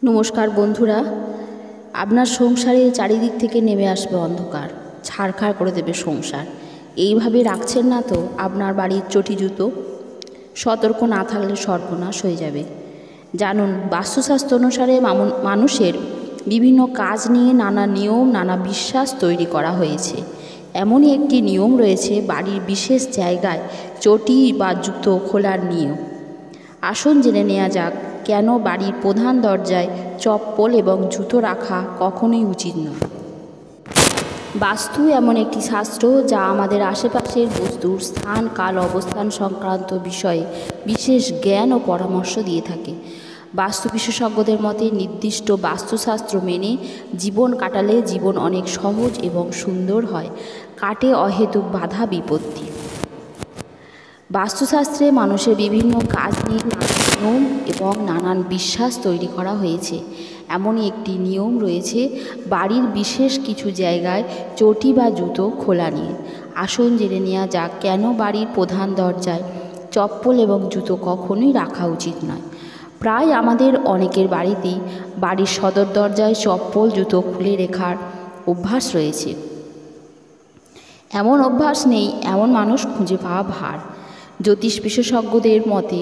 নমস্কার বন্ধুরা, আপনার সংসারে চারিদিক থেকে নেমে আসবে অন্ধকার, ছাড়খাড় করে দেবে সংসার। এইভাবে রাখছেন না তো আপনার বাড়ির চটি জুতো? সতর্ক না থাকলে সর্বনাশ হয়ে যাবে। জানুন, বাস্তুশাস্ত্র অনুসারে মানুষের বিভিন্ন কাজ নিয়ে নানা নিয়ম, নানা বিশ্বাস তৈরি করা হয়েছে। এমনই একটি নিয়ম রয়েছে বাড়ির বিশেষ জায়গায় চটি বা জুতো খোলার নিয়ম। আসুন জেনে নেওয়া যাক কেন বাড়ির প্রধান দরজায় চপ্পল এবং জুতো রাখা কখনোই উচিত নয়। বাস্তু এমন একটি শাস্ত্র যা আমাদের আশেপাশের বস্তুর স্থান, কাল, অবস্থান সংক্রান্ত বিষয়ে বিশেষ জ্ঞান ও পরামর্শ দিয়ে থাকে। বাস্তু বিশেষজ্ঞদের মতে নির্দিষ্ট বাস্তুশাস্ত্র মেনে জীবন কাটালে জীবন অনেক সহজ এবং সুন্দর হয়, কাটে অহেতুক বাধা বিপত্তি। বাস্তুশাস্ত্রে মানুষের বিভিন্ন কাজ নিয়ে নিয়ম এবং নানান বিশ্বাস তৈরি করা হয়েছে। এমনই একটি নিয়ম রয়েছে বাড়ির বিশেষ কিছু জায়গায় চটি বা জুতো খোলা নিয়ে। আসুন জেনে নেওয়া যাক কেন বাড়ির প্রধান দরজায় চপ্পল এবং জুতো কখনোই রাখা উচিত নয়। প্রায় আমাদের অনেকের বাড়িতেই বাড়ির সদর দরজায় চপ্পল জুতো খুলে রাখার অভ্যাস রয়েছে। এমন অভ্যাস নেই এমন মানুষ খুঁজে পাওয়া ভার। জ্যোতিষ বিশেষজ্ঞদের মতে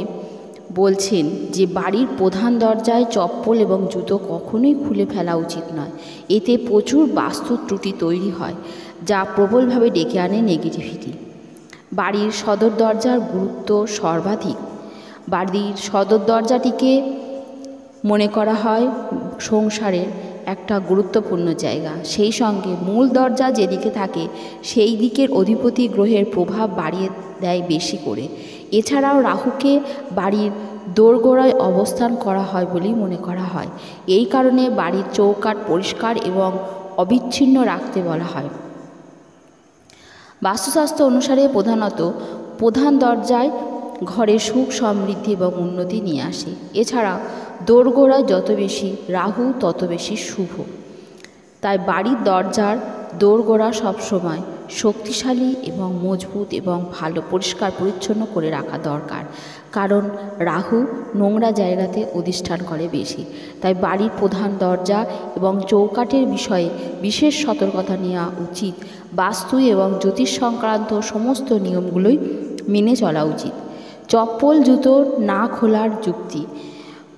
বলছেন যে বাড়ির প্রধান দরজায় চপ্পল এবং জুতো কখনোই খুলে ফেলা উচিত নয়। এতে প্রচুর বাস্তু ত্রুটি তৈরি হয়, যা প্রবলভাবে ডেকে আনে নেগেটিভিটি। বাড়ির সদর দরজার গুরুত্ব সর্বাধিক। বাড়ির সদর দরজাটিকে মনে করা হয় সংসারের একটা গুরুত্বপূর্ণ জায়গা। সেই সঙ্গে মূল দরজা যেদিকে থাকে সেই দিকের অধিপতি গ্রহের প্রভাব বাড়িয়ে দেয় বেশি করে। এছাড়াও রাহুকে বাড়ির দোরগোড়ায় অবস্থান করা হয় বলেই মনে করা হয়। এই কারণে বাড়ির চৌকাঠ পরিষ্কার এবং অবিচ্ছিন্ন রাখতে বলা হয়। বাস্তুশাস্ত্র অনুসারে প্রধানত প্রধান দরজায় ঘরে সুখ, সমৃদ্ধি এবং উন্নতি নিয়ে আসে। এছাড়া দোরগোড়ায় যত বেশি রাহু তত বেশি শুভ। তাই বাড়ির দরজার দোরগোড়া সবসময় শক্তিশালী এবং মজবুত এবং ভালো পরিষ্কার পরিচ্ছন্ন করে রাখা দরকার, কারণ রাহু নোংরা জায়গাতে অধিষ্ঠান করে বেশি। তাই বাড়ির প্রধান দরজা এবং চৌকাঠের বিষয়ে বিশেষ সতর্কতা নেওয়া উচিত। বাস্তু এবং জ্যোতিষ সংক্রান্ত সমস্ত নিয়মগুলোই মেনে চলা উচিত। চপ্পল জুতো না খোলার যুক্তি।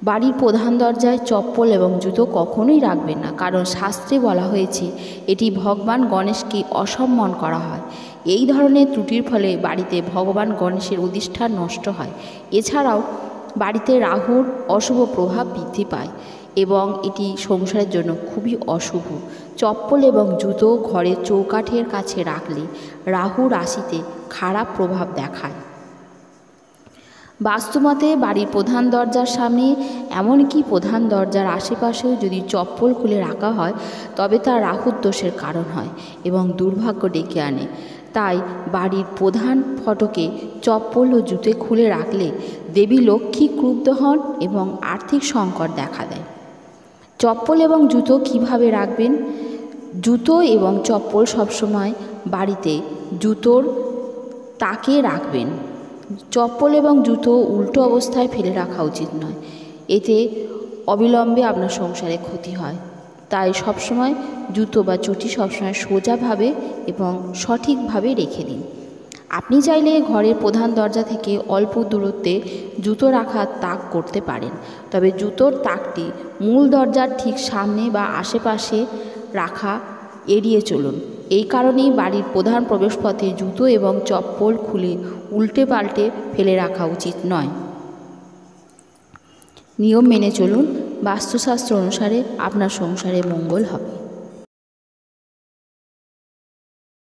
বাড়ির প্রধান দরজায় চপ্পল এবং জুতো কখনোই রাখবেন না, কারণ শাস্ত্রে বলা হয়েছে এটি ভগবান গণেশকে অসম্মান করা হয়। এই ধরনের ত্রুটির ফলে বাড়িতে ভগবান গণেশের অধিষ্ঠান নষ্ট হয়। এছাড়াও বাড়িতে রাহুর অশুভ প্রভাব বৃদ্ধি পায় এবং এটি সংসারের জন্য খুবই অশুভ। চপ্পল এবং জুতো ঘরের চৌকাঠের কাছে রাখলে রাহু রাশিতে খারাপ প্রভাব দেখায়। বাস্তুমতে বাড়ির প্রধান দরজার সামনে, এমনকি প্রধান দরজার আশেপাশেও যদি চপ্পল খুলে রাখা হয় তবে তা রাহুর দোষের কারণ হয় এবং দুর্ভাগ্য ডেকে আনে। তাই বাড়ির প্রধান ফটকে চপ্পল ও জুতো খুলে রাখলে দেবী লক্ষ্মী ক্রুদ্ধ হন এবং আর্থিক সংকট দেখা দেয়। চপ্পল এবং জুতো কিভাবে রাখবেন? জুতো এবং চপ্পল সবসময় বাড়িতে জুতোর তাকে রাখবেন। চপ্পল এবং জুতো উল্টো অবস্থায় ফেলে রাখা উচিত নয়, এতে অবিলম্বে আপনার সংসারে ক্ষতি হয়। তাই সবসময় জুতো বা চটি সবসময় সোজাভাবে এবং সঠিকভাবে রেখে দিন। আপনি চাইলে ঘরের প্রধান দরজা থেকে অল্প দূরত্বে জুতো রাখার তাক করতে পারেন, তবে জুতোর তাকটি মূল দরজার ঠিক সামনে বা আশেপাশে রাখা এড়িয়ে চলুন। এই কারণেই বাড়ির প্রধান প্রবেশপথে জুতো এবং চপ্পল খুলে উল্টে পাল্টে ফেলে রাখা উচিত নয়। নিয়ম মেনে চলুন, বাস্তুশাস্ত্র অনুসারে আপনার সংসারে মঙ্গল হবে।